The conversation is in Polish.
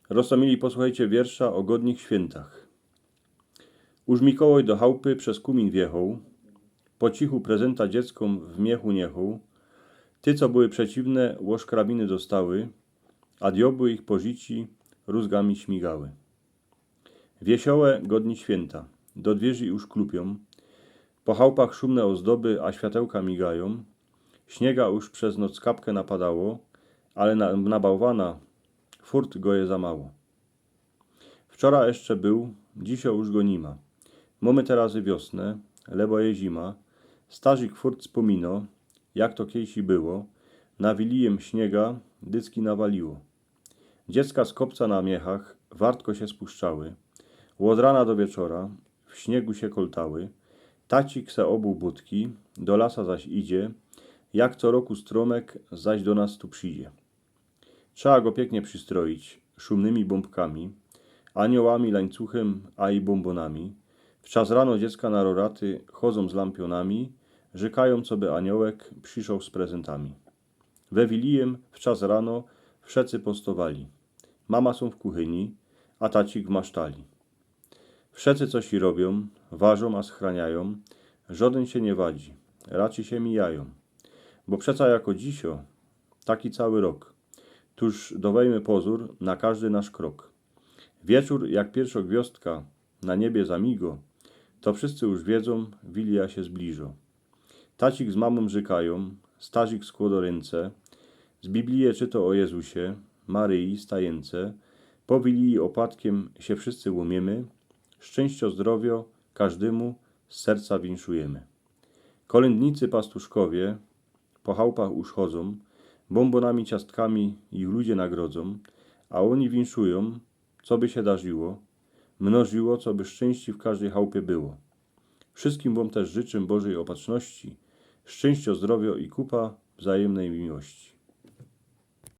Rosomili, posłuchajcie wiersza o godnych świętach. Uż Mikołaj do chałupy przez kumin wjechał, po cichu prezenta dzieckom w miechu niechał. Ty, co były przeciwne, łożkrabiny dostały, a diobły ich pożyci rózgami śmigały. Wiesiołe godni święta, do dwierzy już klupią, po chałupach szumne ozdoby, a światełka migają. Śniega już przez noc kapkę napadało, ale na bałwana furt go je za mało. Wczoraj jeszcze był, dzisiaj już go nima. Mamy teraz wiosnę, lebo je zima. Starzyk furt wspomino, jak to kiejsi było. Nawilijem śniega, dycki nawaliło. Dziecka z kopca na miechach wartko się spuszczały. Od rana do wieczora w śniegu się koltały. Tacik se obuł budki, do lasa zaś idzie. Jak co roku stromek zaś do nas tu przyjdzie. Trzeba go pięknie przystroić szumnymi bombkami, aniołami, łańcuchem, a i bombonami. W czas rano dziecka na roraty chodzą z lampionami, rzekają, co by aniołek przyszł z prezentami. We Wilijem w czas rano wszecy postowali. Mama są w kuchyni, a tacik w masztali. Wszecy coś i robią, ważą, a schraniają. Żaden się nie wadzi, raczej się mijają. Bo przeca jako dzisio, taki cały rok. Tuż dowejmy pozór na każdy nasz krok. Wieczór, jak pierwsza gwiazdka na niebie zamigo, to wszyscy już wiedzą, Wilia się zbliżo. Tacik z mamą rzekają, starzyk skłodo ręce, z Biblii czyto o Jezusie, Maryi, stajence, po Wilii opatkiem się wszyscy łomiemy, szczęścio, zdrowio każdemu z serca winszujemy. Kolędnicy pastuszkowie po chałupach już chodzą, bombonami, ciastkami ich ludzie nagrodzą, a oni winszują, co by się darzyło, mnożyło, co by szczęści w każdej chałupie było. Wszystkim wam też życzę Bożej opatrzności, szczęścia, zdrowia i kupa wzajemnej miłości.